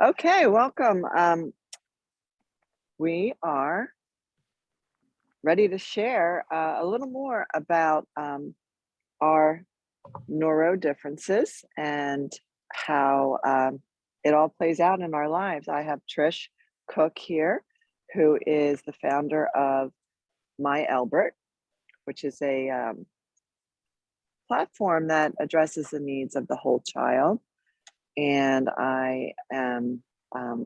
Okay, welcome. We are ready to share a little more about our neuro differences and how it all plays out in our lives. I have Trish Cook here, who is the founder of My Elbert, which is a platform that addresses the needs of the whole child. And I am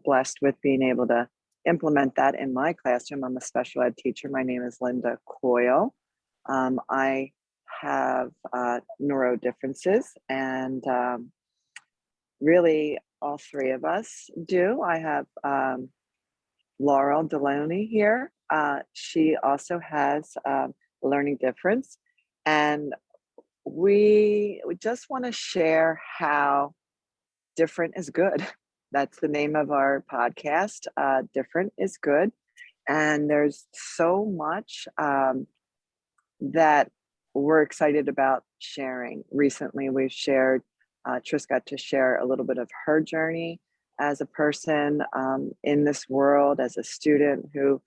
blessed with being able to implement that in my classroom. I'm a special ed teacher. My name is Linda Coyle. I have neuro differences, and really all three of us do. I have Laurel Deloney here. She also has a learning difference, and we just want to share how different is good. That's the name of our podcast. Different is good. And there's so much that we're excited about sharing. Recently, we've shared, Tris got to share a little bit of her journey as a person in this world, as a student who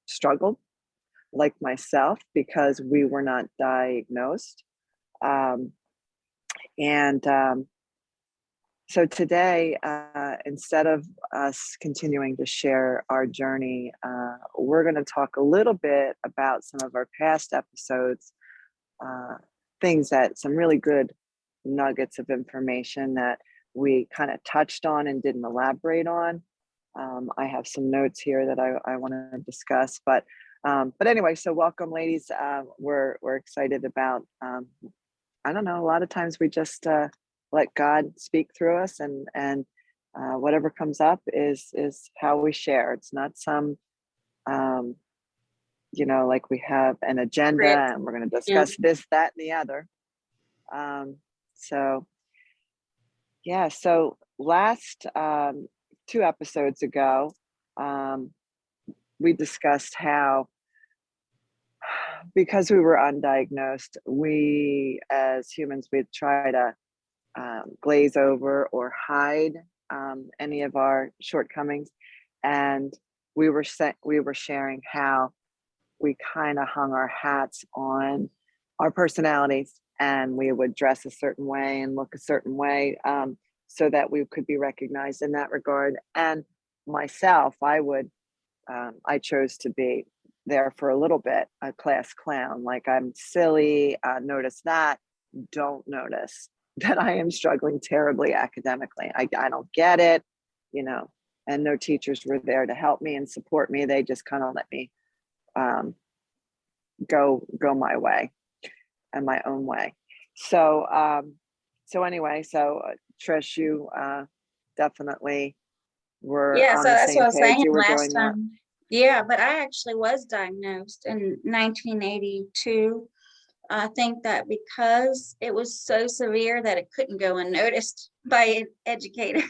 struggled like myself because we were not diagnosed. And so today, instead of us continuing to share our journey, we're going to talk a little bit about some of our past episodes, some really good nuggets of information that we kind of touched on and didn't elaborate on. I have some notes here that I want to discuss, but anyway, so welcome, ladies. We're excited about. I don't know. A lot of times we just let God speak through us, and whatever comes up is how we share. It's not some like we have an agenda Script. and we're going to Yeah. discuss this, that, and the other. So yeah. So last 2 episodes ago, we discussed how, because we were undiagnosed, we as humans, we try to glaze over or hide any of our shortcomings, and we were sharing how we kind of hung our hats on our personalities, and we would dress a certain way and look a certain way, so that we could be recognized in that regard. And myself, I chose to be there for a little bit, a class clown. Like, I'm silly, notice that, don't notice that I am struggling terribly academically. I don't get it, and no teachers were there to help me and support me. They just kind of let me go my way and my own way. So anyway, Trish, you definitely were Yeah, on so the that's what same I was page. saying You were last doing that. time. Yeah, but I actually was diagnosed in 1982. I think that because it was so severe that it couldn't go unnoticed by educators.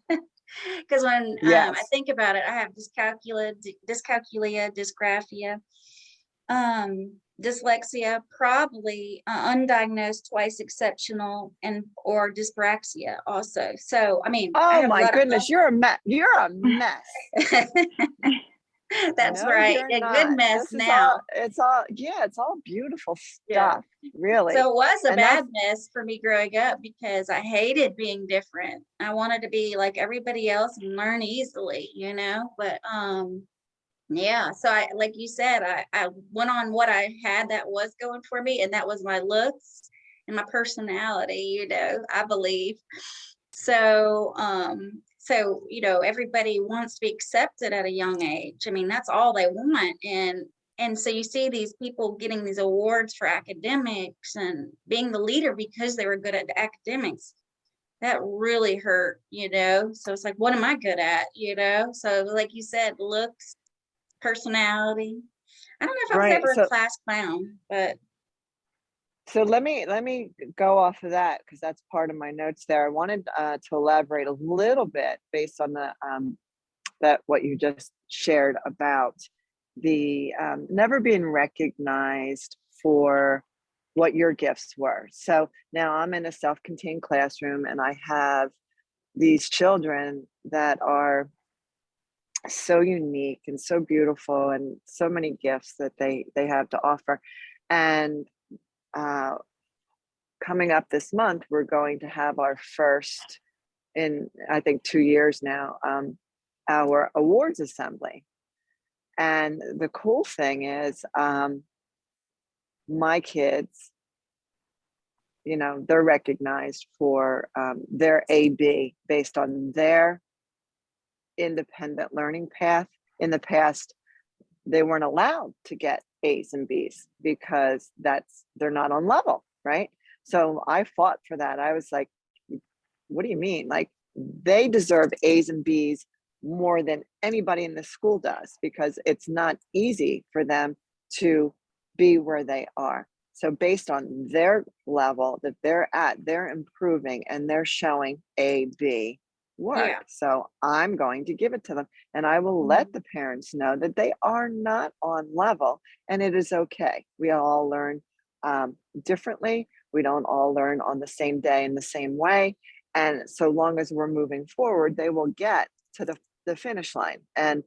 Because when I Yes. think about it, I have dyscalculia, dysgraphia, dyslexia, probably undiagnosed, twice exceptional, and or dyspraxia also. So I mean, I Oh have a my lot of goodness, you're a mess. You're a mess. That's No, right. you're A good not. mess This is all, now. yeah, it's all beautiful Yeah. stuff, really. So it was a And that's bad mess for me growing up because I hated being different. I wanted to be like everybody else and learn easily, but yeah, so I, like you said, I went on what I had that was going for me, and that was my looks and my personality, I believe. So everybody wants to be accepted at a young age. I mean, that's all they want. And so you see these people getting these awards for academics and being the leader because they were good at academics. That really hurt. So it's like, what am I good at? So like you said, looks, personality. I don't know if I was right. ever a class clown, but So let me go off of that, because that's part of my notes there. I wanted to elaborate a little bit based on the that what you just shared about the never being recognized for what your gifts were. So now I'm in a self-contained classroom, and I have these children that are so unique and so beautiful and so many gifts that they have to offer. And uh, coming up this month, we're going to have our first in, I think, 2 years now, our awards assembly. And the cool thing is, my kids, you know, they're recognized for their AB based on their independent learning path. In the past, they weren't allowed to get A's and B's because they're not on level, right? So I fought for that. I was like, what do you mean? Like, they deserve A's and B's more than anybody in the school does, because it's not easy for them to be where they are. So based on their level that they're at, they're improving and they're showing A, B work. Yeah. So I'm going to give it to them, and I will let the parents know that they are not on level, and it is okay. We all learn differently. We don't all learn on the same day in the same way. And so long as we're moving forward, they will get to the finish line. And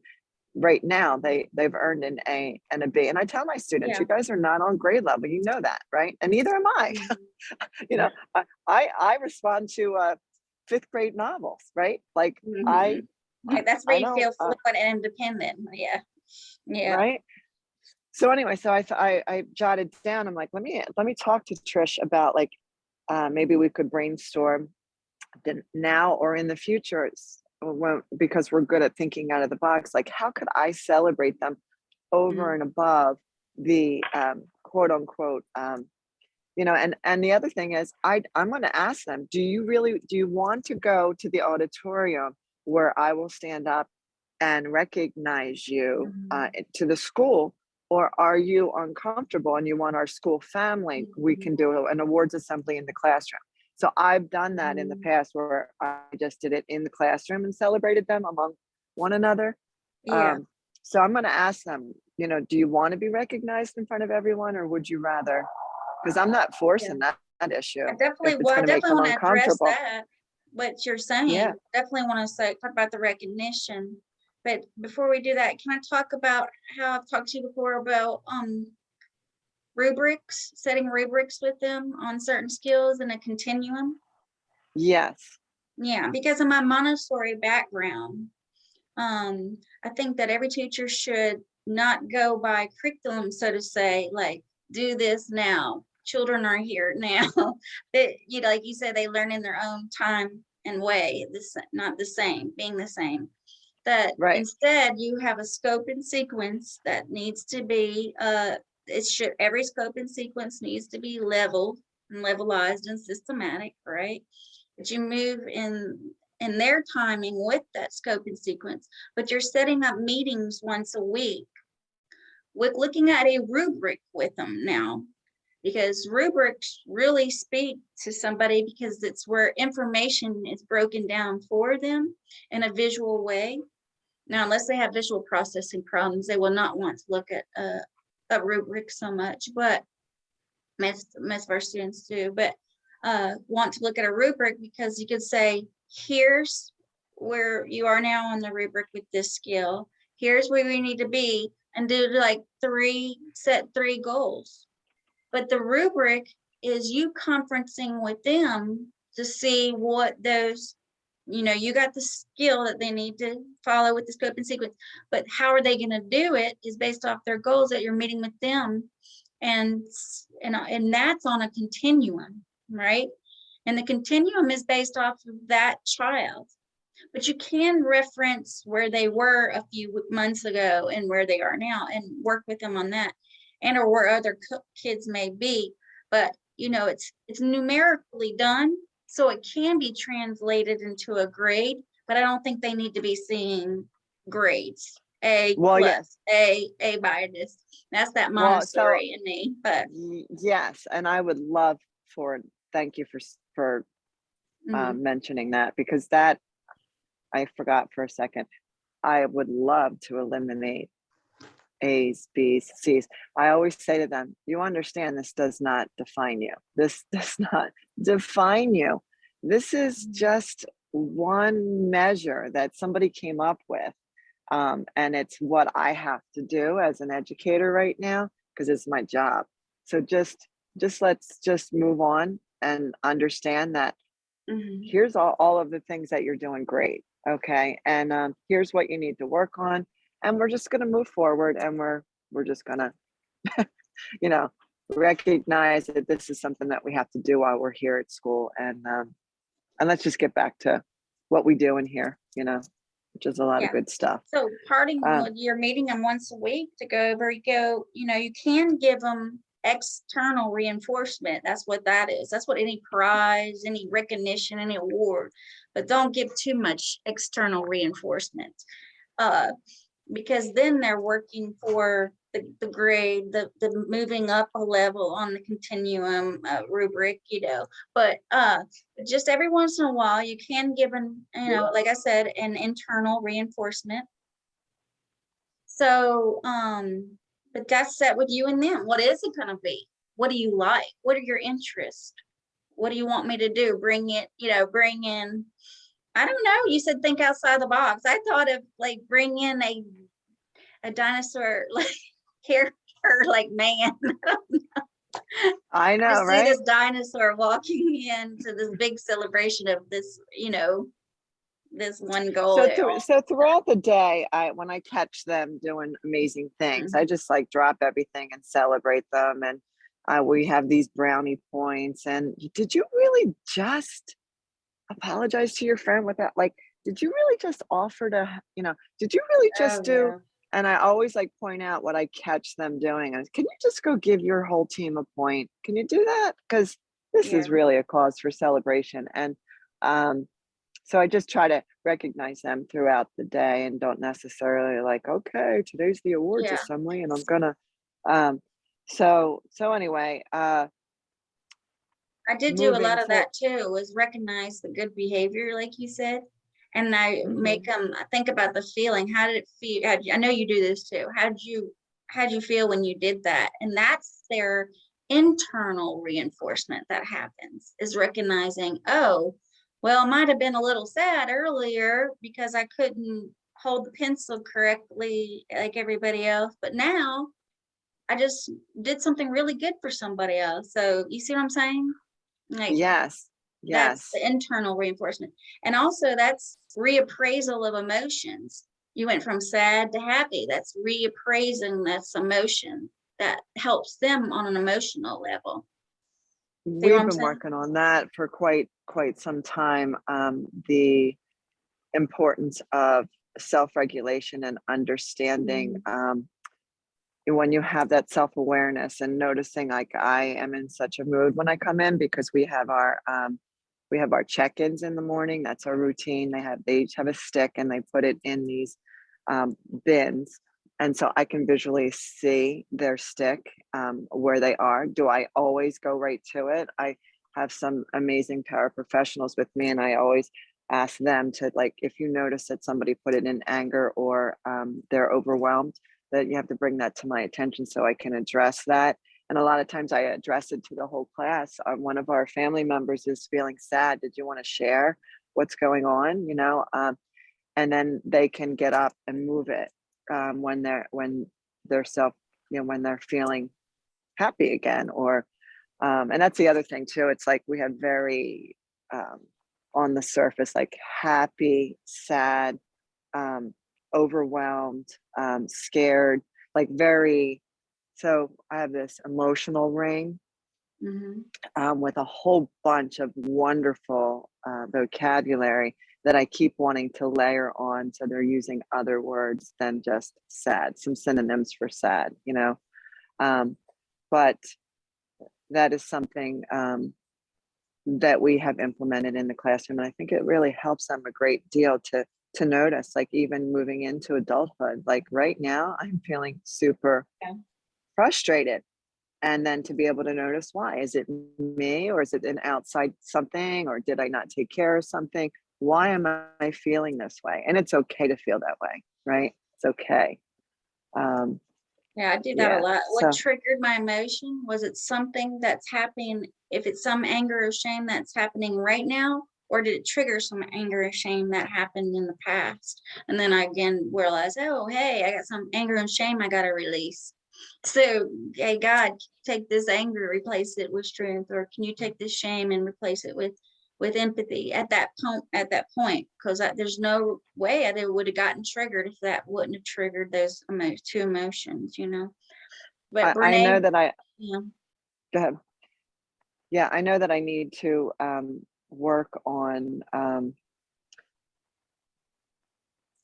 right now they've earned an A and a B. And I tell my students, Yeah. you guys are not on grade level, you know that, right? And neither am I. You know, I respond to fifth grade novels, right? Like Yeah, that's where I you don't, feel fluent and independent. Yeah. Yeah. right? So anyway, so I jotted down, I'm like, let me talk to Trish about, like, maybe we could brainstorm now or in the future, because we're good at thinking out of the box, like, how could I celebrate them over and above the quote unquote, you know. And the other thing is, I'm going to ask them, do you want to go to the auditorium where I will stand up and recognize you to the school, or are you uncomfortable and you want our school family? We can do an awards assembly in the classroom. So I've done that in the past, where I just did it in the classroom and celebrated them among one another. Yeah. So I'm going to ask them, you know, do you want to be recognized in front of everyone, or would you rather? Because I'm not forcing that issue. I definitely, If it's going to make them want to address uncomfortable. that, what you're saying. Yeah. Definitely want to talk about the recognition. But before we do that, can I talk about how I've talked to you before about rubrics, setting rubrics with them on certain skills in a continuum? Yes. Yeah, because of my Montessori background, I think that every teacher should not go by curriculum, so to say, like, do this now. Children are here now. That, you know, like you said, they learn in their own time and way. This not the same, being the same. That Right. instead you have a scope and sequence that needs to be every scope and sequence needs to be leveled and levelized and systematic, right? That you move in their timing with that scope and sequence, but you're setting up meetings once a week with looking at a rubric with them now, because rubrics really speak to somebody, because it's where information is broken down for them in a visual way. Now, unless they have visual processing problems, they will not want to look at a rubric so much, but most of our students do, but want to look at a rubric, because you could say, here's where you are now on the rubric with this skill. Here's where we need to be, and do like set three goals. But the rubric is you conferencing with them to see what those, you know, you got the skill that they need to follow with the scope and sequence, but how are they going to do it is based off their goals that you're meeting with them. And that's on a continuum, right? And the continuum is based off of that child, but you can reference where they were a few months ago and where they are now, and work with them on that, and or where other kids may be. But you know, it's numerically done, so it can be translated into a grade, but I don't think they need to be seeing grades. Well, yes. A by this. That's that Montessori in me. But yes, and I would love for, thank you for mentioning that, because that, I forgot for a second. I would love to eliminate A's, B's, C's. I always say to them, you understand, this does not define you. This does not define you. This is just one measure that somebody came up with, and it's what I have to do as an educator right now because it's my job. So just let's just move on and understand that Mhm. here's all of the things that you're doing great, okay, and here's what you need to work on, and we're just going to move forward, and we're just going to, you know, recognize that this is something that we have to do while we're here at school, and let's just get back to what we do in here, which is a lot of Yeah. good stuff. So parting, Um, you're meeting them once a week to go over, you can give them external reinforcement. That's what that is. That's what any prize, any recognition, any award, but don't give too much external reinforcement. Uh, because then they're working for the grade, the moving up a level on the continuum rubric, but just every once in a while you can give like I said, an internal reinforcement. So but that's set with you and them. What is it going to be? What do you like? What are your interests? What do you want me to do? Bring in, I don't know. You said think outside the box. I thought of like bring in a dinosaur like character like man. I I know, see right? this dinosaur walking into this big celebration of this, this one goal. So throughout the day, when I catch them doing amazing things, I Mhm. just like drop everything and celebrate them. And we have these brownie points. And did you really just apologize to your friend without like? Did you really just offer to? Did you really Oh just do? yeah, And I always like point out what I catch them doing. And can you just go give your whole team a point? Can you do that? Because this yeah, is really a cause for celebration. And um, so I just try to recognize them throughout the day and don't necessarily like, okay, today's the awards yeah. assembly and I'm gonna um so anyway, I did do a moving lot of for that too, was recognize the good behavior, like you said, and I make mhm. them think about the feeling. How did it feel? I know you do this too. How'd you feel when you did that? And that's their internal reinforcement that happens, is recognizing, oh, well, I might have been a little sad earlier because I couldn't hold the pencil correctly like everybody else, but now I just did something really good for somebody else. So you see what I'm saying? Like Yes, that's yes. the internal reinforcement. And also that's reappraisal of emotions. You went from sad to happy. That's reappraising this emotion that helps them on an emotional level. See what We've I'm been saying? working on that for quite some time. The importance of self-regulation and understanding Mhm. when you have that self-awareness and noticing like I am in such a mood when I come in because we have our check-ins in the morning. That's our routine. They each have a stick and they put it in these um, bins. And so I can visually see their stick where they are. Do I always go right to it? I have some amazing paraprofessionals with me, and I always ask them to like if you notice that somebody put it in anger or they're overwhelmed, that you have to bring that to my attention so I can address that. And a lot of times I address it to the whole class. One of our family members is feeling sad. Did you want to share what's going on? And then they can get up and move it when they're when they're feeling happy again. Or and that's the other thing too. It's like we have very um, on the surface like happy, sad, um, overwhelmed, scared, like very. So I have this emotional ring Mhm. with a whole bunch of wonderful vocabulary that I keep wanting to layer on. So they're using other words than just sad, some synonyms for sad. Um, but that is something that we have implemented in the classroom. And I think it really helps them a great deal to notice, like even moving into adulthood. Like right now, I'm feeling super Yeah. frustrated. And then to be able to notice why. Is it me or is it an outside something or did I not take care of something? Why am I feeling this way? And it's okay to feel that way, right? It's okay. Um, Yeah, I do that a yeah. lot. What So triggered my emotion? Was it something that's happening? If it's some anger or shame that's happening right now, or did it trigger some anger and shame that happened in the past? And then I again realized, oh, hey, I got some anger and shame I got to release. So, hey, God, take this anger, replace it with strength, or can you take this shame and replace it with empathy at that point, because there's no way I would have gotten triggered if that wouldn't have triggered those two emotions, you know. But I know Brene, that yeah, go ahead. Yeah, I know that I need to work on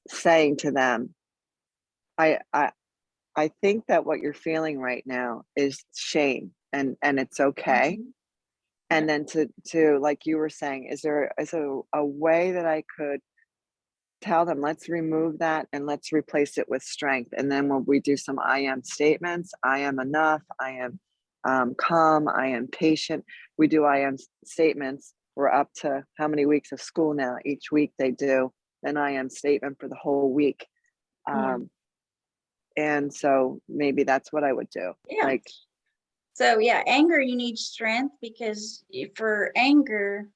saying to them, I think that what you're feeling right now is shame, and it's okay. mhm, And then to like you were saying, is there a way that I could tell them, let's remove that and let's replace it with strength. And then when we do some I am statements, I am enough, I am calm, I am patient. We do I am statements. We're up to how many weeks of school now? Each week they do an I am statement for the whole week. yeah, And so maybe that's what I would do. yeah. Like, So yeah, anger, you need strength, because for anger,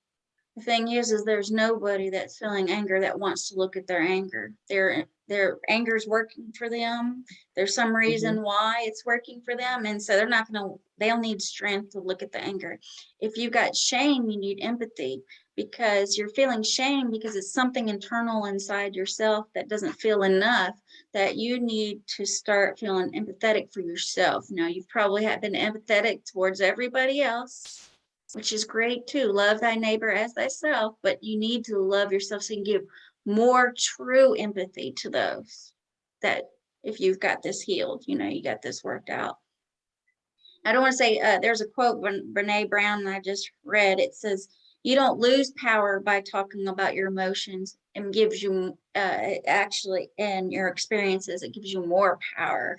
the thing is there's nobody that's feeling anger that wants to look at their anger. Their anger is working for them. There's some mhm, reason why it's working for them, and so they're not gonna. They'll need strength to look at the anger. If you got shame, you need empathy, because you're feeling shame because it's something internal inside yourself that doesn't feel enough, that you need to start feeling empathetic for yourself. Now, you probably have been empathetic towards everybody else, which is great too. Love thy neighbor as thyself, but you need to love yourself so you can give more true empathy to those that, if you've got this healed, you got this worked out. I don't want to say, there's a quote from Brene Brown that I just read. It says, you don't lose power by talking about your emotions, and gives you, actually, and your experiences, it gives you more power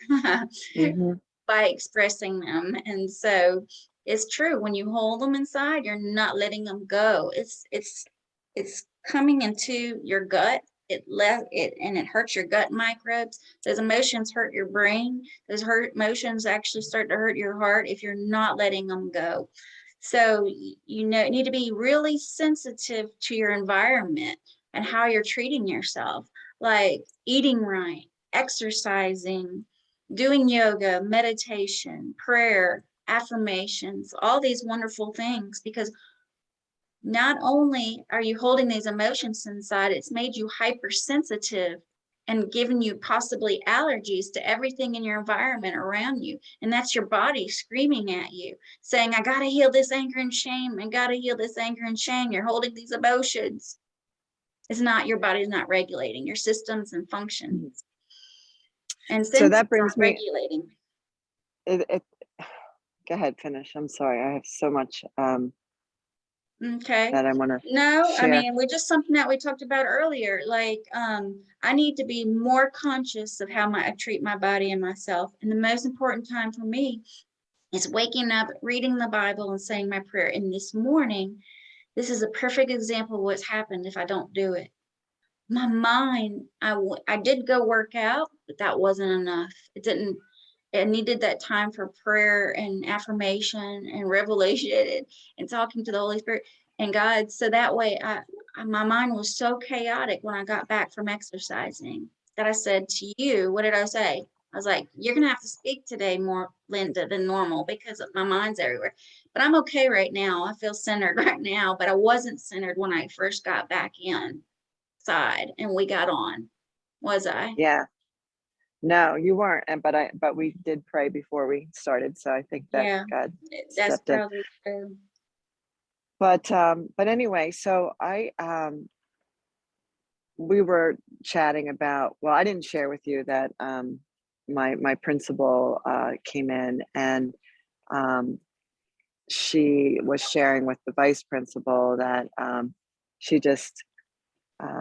mhm. by expressing them. And so it's true, when you hold them inside, you're not letting them go. It's coming into your gut. And it hurts your gut microbes. Those emotions hurt your brain. Those emotions actually start to hurt your heart if you're not letting them go. So need to be really sensitive to your environment and how you're treating yourself, like eating right, exercising, doing yoga, meditation, prayer, affirmations, all these wonderful things, because not only are you holding these emotions inside, it's made you hypersensitive and given you possibly allergies to everything in your environment around you. And that's your body screaming at you, saying, I got to heal this anger and shame. I got to heal this anger and shame. You're holding these emotions. It's not, your body's not regulating your systems and Mhm. functions. And So senses that brings aren't me, regulating. it go ahead, finish. I'm sorry. I have so much Okay. that I want to No, I share. mean, we're just something that we talked about earlier. Like, I need to be more conscious of how I treat my body and myself. And the most important time for me is waking up, reading the Bible, and saying my prayer. And this morning, this is a perfect example of what's happened if I don't do it. My mind, I did go work out, but that wasn't enough. It needed that time for prayer and affirmation and revelation and talking to the Holy Spirit and God. So that way my mind was so chaotic when I got back from exercising that I said to you, what did I say? I was like, you're going to have to speak today more, Linda, than normal, because my mind's everywhere. But I'm okay right now. I feel centered right now, but I wasn't centered when I first got back inside and we got on. Was I? Yeah. No, you weren't. But we did pray before we started. So I think that Yeah, God that's stepped in. probably true. But anyway, so we were chatting about, well, I didn't share with you that my principal came in, and um she was sharing with the vice principal that she just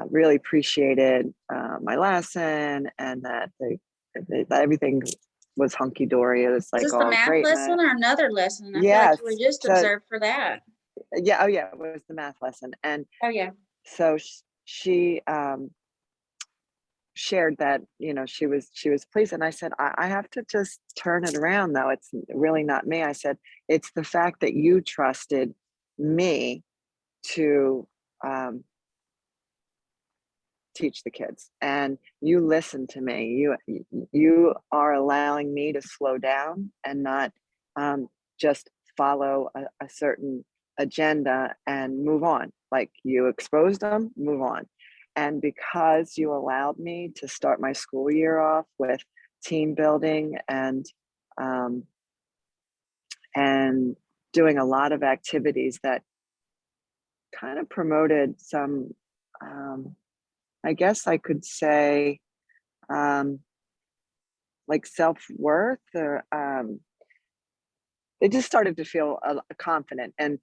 really appreciated my lesson, and that that everything was hunky dory. It was Is like this the all math great, lesson or another lesson? I feel like yes. you were just So observed for that. yeah, oh yeah, it was the math lesson, and Oh, yeah. so she shared that she was pleased, and I said, I have to just turn it around, though. It's really not me. I said, it's the fact that you trusted me to teach the kids, and you listen to me. You are allowing me to slow down and not just follow a certain agenda and move on. Like, you exposed them, move on. And because you allowed me to start my school year off with team building um, and doing a lot of activities that kind of promoted some, I guess I could say, um, like, self-worth, or they just started to feel confident. And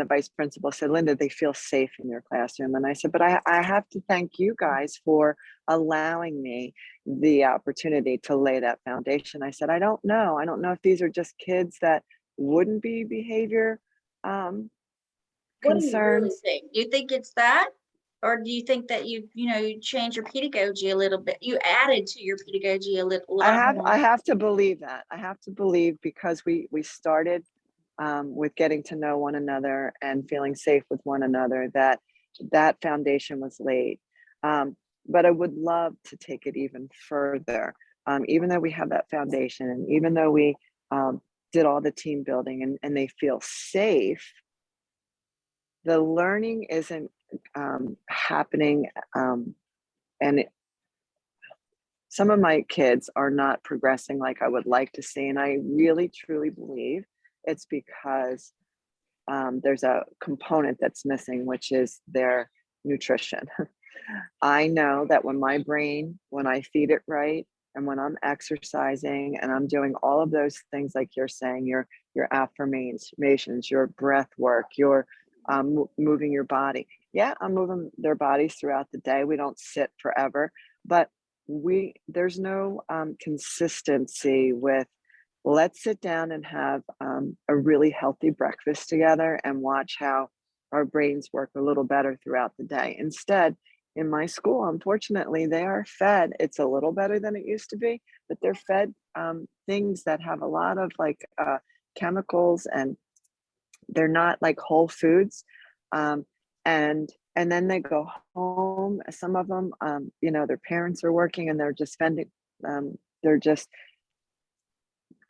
the vice principal said, Linda, they feel safe in your classroom. And I said, but I have to thank you guys for allowing me the opportunity to lay that foundation. I said, I don't know if these are just kids that wouldn't be behavior um, What do you really concerns. think? Do you think it's that? Or do you think that you changed your pedagogy a little bit? You added to your pedagogy a lot more. I have to believe that. I have to believe, because we started with getting to know one another and feeling safe with one another, that that foundation was laid. Um, but I would love to take it even further. Even though we have that foundation, and even though we did all the team building, and they feel safe, the learning isn't happening. And some of my kids are not progressing like I would like to see. And I really, truly believe it's because there's a component that's missing, which is their nutrition. I know that when I feed it right, and when I'm exercising and I'm doing all of those things, like you're saying, your affirmations, your breath work, your moving your body. Yeah, I'm moving their bodies throughout the day. We don't sit forever, but there's no consistency with, let's sit down and have a really healthy breakfast together and watch how our brains work a little better throughout the day. Instead, in my school, unfortunately, they are fed. It's a little better than it used to be, but they're fed things that have a lot of, like, chemicals, and they're not like whole foods. Um, and then they go home. Some of them, their parents are working, and they're just spending. They're just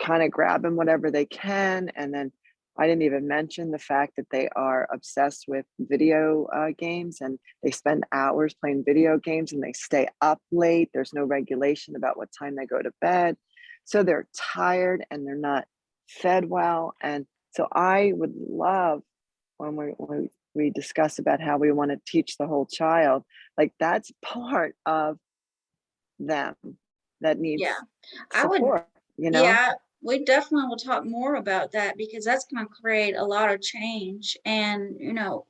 kind of grabbing whatever they can. And then I didn't even mention the fact that they are obsessed with video games, and they spend hours playing video games, and they stay up late. There's no regulation about what time they go to bed. So they're tired, and they're not fed well. And so I would love, when we discuss about how we want to teach the whole child, like, that's part of them that needs Yeah, I would. support, you know? Yeah, we definitely will talk more about that because that's going to create a lot of change. And,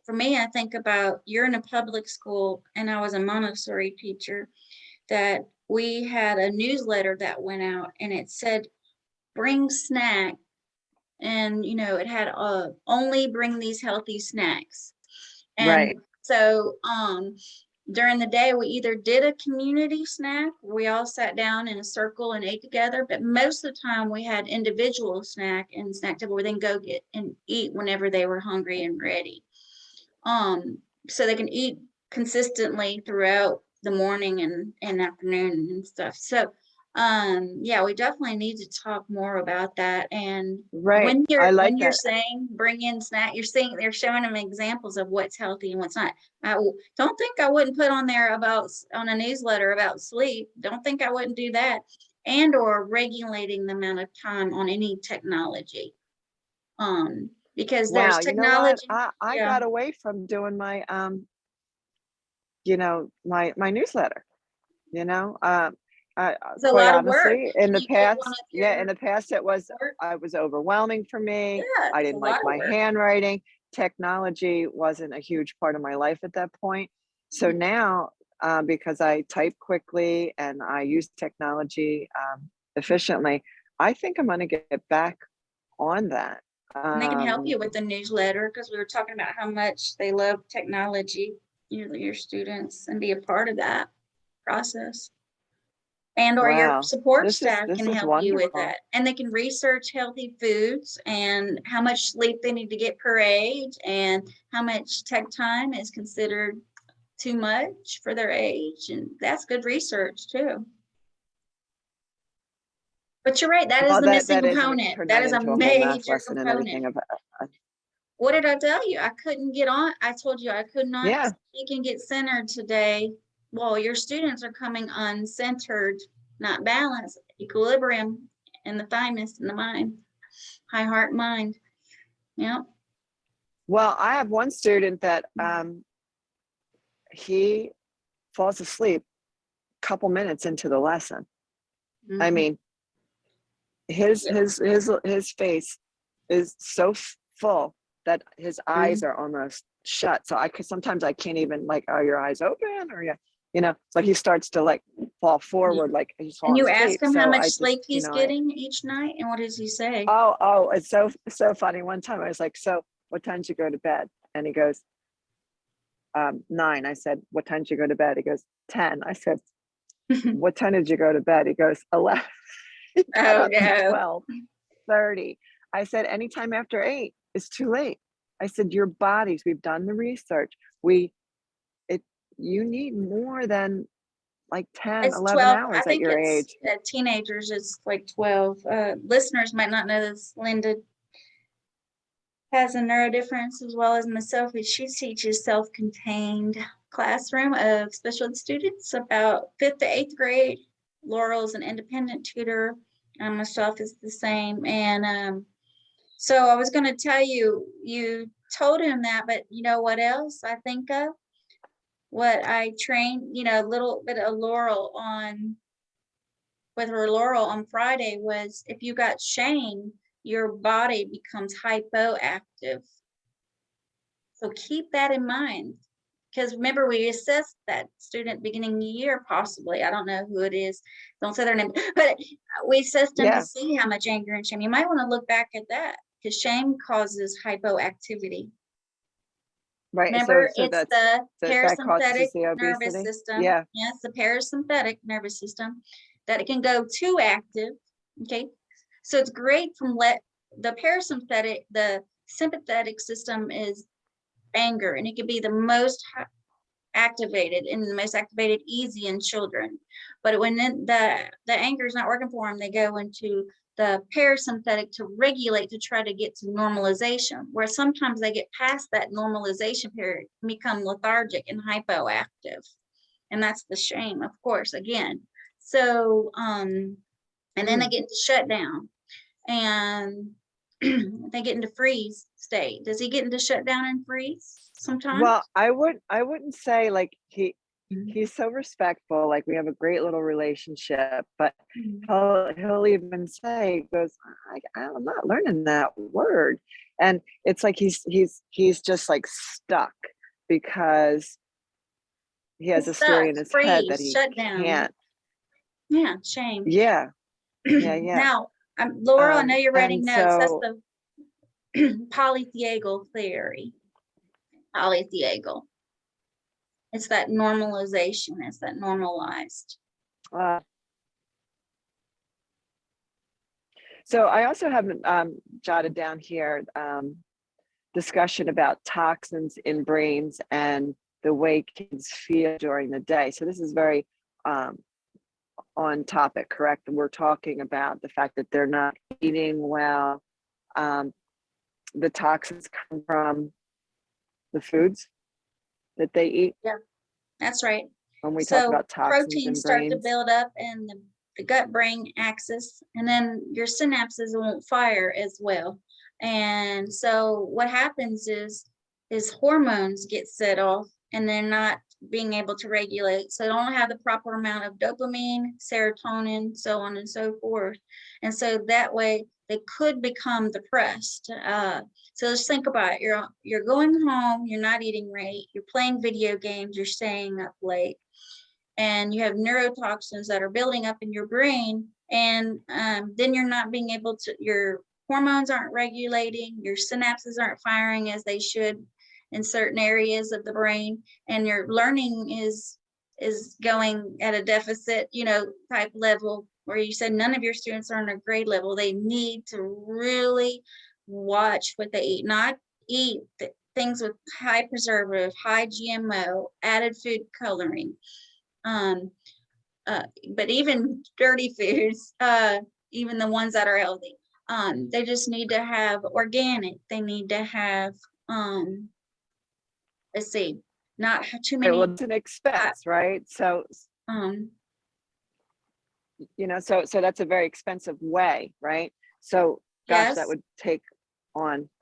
for me, I think about you're in a public school and I was a Montessori teacher, that we had a newsletter that went out and it said, bring snack. And, it had only bring these healthy snacks. And Right. so, during the day, we either did a community snack where we all sat down in a circle and ate together, but most of the time we had individual snack and snack table where they can go get and eat whenever they were hungry and ready. So they can eat consistently throughout the morning and afternoon and stuff. So, yeah, we definitely need to talk more about that. And Right. when I you're like when you're that. saying bring in snack, they're showing them examples of what's healthy and what's not. Don't think I wouldn't put on there on a newsletter about sleep. Don't think I wouldn't do that, and or regulating the amount of time on any technology. Because there's Wow, you know what? technology. I Yeah, got away from doing my newsletter, you know? it's a Quite lot of work. honestly, in Can the you put one past, of yeah, in your the past work? it was overwhelming for me. Yeah, I it's a didn't like lot of my work. handwriting. Technology wasn't a huge part of my life at that point. So now, because I type quickly and I use technology efficiently, I think I'm gonna get back on that. And they can help Um, you with the newsletter because we were talking about how much they love technology, your students, and be a part of that process. And or your Wow. support This is staff this can is help you with wonderful. that. And they can research healthy foods and how much sleep they need to get per age and how much tech time is considered too much for their age. And that's good research too. But you're right, that is Well, the missing that is, and we can component. turn That that is a into a whole math major lesson and everything component. of, What did I tell you? I couldn't get on. I told you I could not yeah. speak and get centered today. Well, your students are coming uncentered, not balanced, equilibrium in the thymus and the mind, high heart mind. Yeah. Well, I have one student that he falls asleep a couple minutes into the lesson. I Mhm. mean, his face is so full that his eyes are almost shut. So I could sometimes I can't even like, are your eyes open? Or yeah, so he starts to like fall forward, like he's And falling you ask asleep. him how So much I just, sleep he's getting each night, and what does he say? oh, it's so funny. One time I was like, so what time did you go to bed? And he goes, 9. I said, what time did you go to bed? He goes, 10. I said, what time did you go to bed? He goes, 11. He got Oh up at no. 12:30. I said, anytime after 8 is too late. I said, your bodies, we've done the research. You need more than like 10, It's 11 12. I hours at think your it's age. teenagers, it's like 12. Listeners might not know this. Linda has a neurodifference as well as myself. She teaches self-contained classroom of special ed students about 5th to 8th grade. Laurel's an independent tutor. Myself is the same. And so I was going to tell you, you told him that, but you know what else I think of? What I trained, a little bit of Laurel on with her Laurel on Friday was if you got shame, your body becomes hypoactive. So keep that in mind. Because remember, we assessed that student beginning of the year, possibly. I don't know who it is. Don't say their name. But we assessed them to Yeah, see how much anger and shame. You might want to look back at that because shame causes hypoactivity. right. Remember, So it's the that parasympathetic causes the nervous obesity. system. Yeah, Yes, the parasympathetic nervous system that it can go too active. Okay. So it's great from the parasympathetic, the sympathetic system is anger, and it can be the most activated and the most activated easy in children. But when the anger is not working for them, they go into the parasympathetic to regulate to try to get to normalization, where sometimes they get past that normalization period and become lethargic and hypoactive. And that's the shame, of course, again. So and then they get into shutdown and they get into freeze state. Does he get into shutdown and freeze sometimes? well, I wouldn't say like he's so respectful, like we have a great little relationship, but he'll even say, he goes, I'm not learning that word. And it's like he's just like stuck because he has It's a stuck, story in his head that freeze, he shut down. can't. Yeah, shame. Yeah, yeah. Now, Laura, I know you're writing And notes. That's so the polytheagal theory. Polytheagal. It's that normalization. It's that normalized. uh, so I also have jotted down here discussion about toxins in brains and the way kids feel during the day. So this is very on topic, correct? We're talking about the fact that they're not eating well. The toxins come from the foods that they eat. Yeah, that's right. When we talk So about toxins in proteins start to brains. build up in the gut-brain axis, and then your synapses won't fire as well. And so what happens is hormones get set off, and they're not being able to regulate. So they don't have the proper amount of dopamine, serotonin, so on and so forth. And so that way they could become depressed. So just think about it. You're going home, you're not eating right, you're playing video games, you're staying up late, and you have neurotoxins that are building up in your brain, and then you're not being able to, your hormones aren't regulating, your synapses aren't firing as they should in certain areas of the brain, and your learning is is going at a deficit, type level, where you said none of your students are on a grade level, they need to really watch what they eat, not eat things with high preservative, high GMO, added food coloring. But even dirty foods, even the ones that are healthy, they just need to have organic. They need to have, let's see, not too Well, many. it's an expense, right? So, Um, so that's a very expensive way, right? So, gosh, that yes,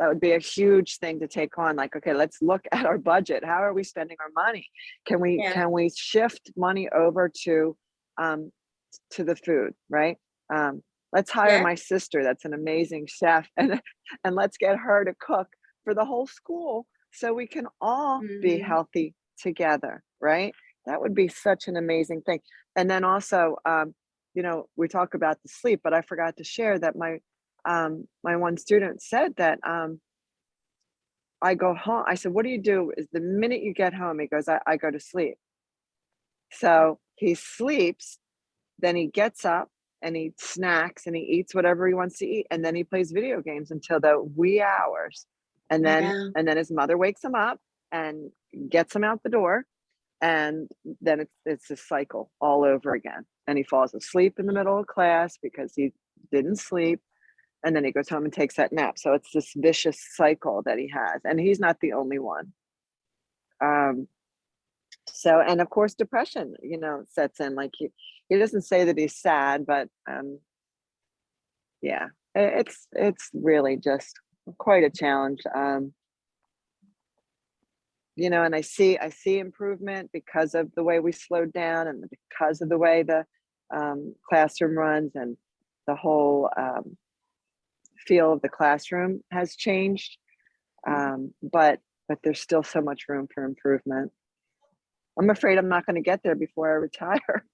would be a huge thing to take on. Like, okay, let's look at our budget. How are we spending our money? yeah, Can we shift money over um, to the food, right? Let's hire yeah, my sister. That's an amazing chef, and let's get her to cook for the whole school so we can all be mhm, healthy together, right? That would be such an amazing thing. And then also, we talk about the sleep, but I forgot to share that my one student said that I go home. I said, "What do you do?" Is the minute you get home, he goes, I go to sleep. So he sleeps, then he gets up and he snacks and he eats whatever he wants to eat, and then he plays video games until the wee hours. And then yeah, and then his mother wakes him up and gets him out the door, and then it's a cycle all over again. And he falls asleep in the middle of class because he didn't sleep, and then he goes home and takes that nap. So it's this vicious cycle that he has, and he's not the only one. Um, so, and of course, depression, sets in. Like he doesn't say that he's sad, but yeah, it's really just quite a challenge. And I see improvement because of the way we slowed down and because of the way the classroom runs, and the whole feel of the classroom has changed. But there's still so much room for improvement. I'm afraid I'm not going to get there before I retire.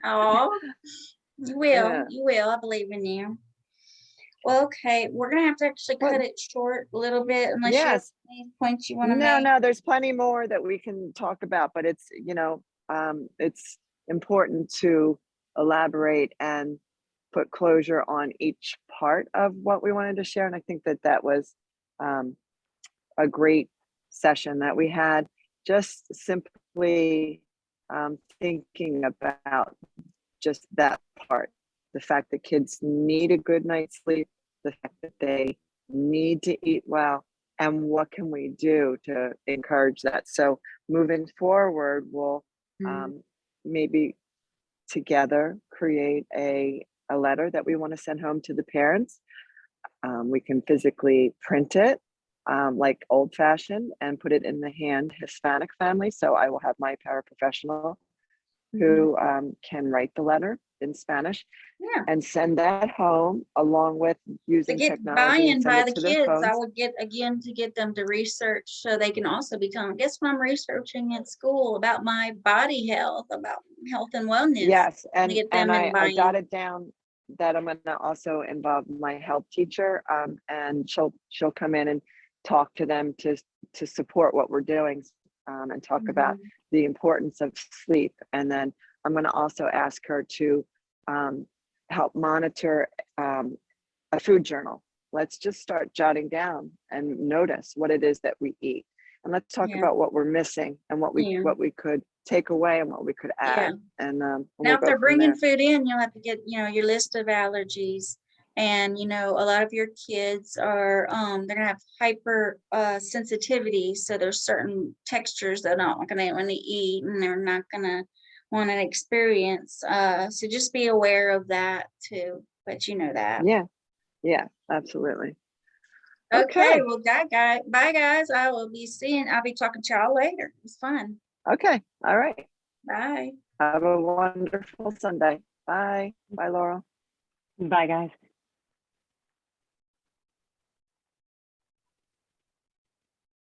oh, Yeah. you will, I believe in you. Well, okay, we're gonna have to actually Well, cut it short a little bit unless you have yes. any points you wanna No, make. no, there's plenty more that we can talk about, but it's important to elaborate and put closure on each part of what we wanted to share. And I think that was um, a great session that we had, just simply thinking about just that part, the fact that kids need a good night's sleep, the fact that they need to eat well, and what can we do to encourage that. So moving forward, we'll Mhm. um, maybe together create a letter that we want to send home to the parents. We can physically print it, like old fashioned, and put it in the hand Hispanic family. So I will have my paraprofessional Mhm. who can write the letter in Spanish Yeah, and send that home, along with to using get technology, and buy-in send by it the to their kids, I phones. would get again to get them to research so they can also become, guess what I'm researching at school about my body health, about health and wellness, Yes, to and get and them in I buy-in. jotted down that I'm going to also involve my health teacher, and she'll come in and talk to them to support what we're doing, and talk about Mhm. the importance of sleep. And then I'm going to also ask her to um, help monitor a food journal. Let's just start jotting down and notice what it is that we eat. And let's talk Yeah, about what we're missing and yeah, what we could take away and what we could yeah. add. And Now, we'll if go they're from bringing there. food in, you'll have to get, your list of allergies. And, a lot of your kids are, they're gonna have hyper sensitivity. So there's certain textures they're not gonna want to eat and they're not gonna want to experience. So just be aware of that too. But you know that. Yeah, yeah, absolutely. Okay, Okay. well, bye guys. I'll be talking to y'all later. It's fun. Okay. All right. Bye. Have a wonderful Sunday. Bye. Bye, Laurel. Bye, guys.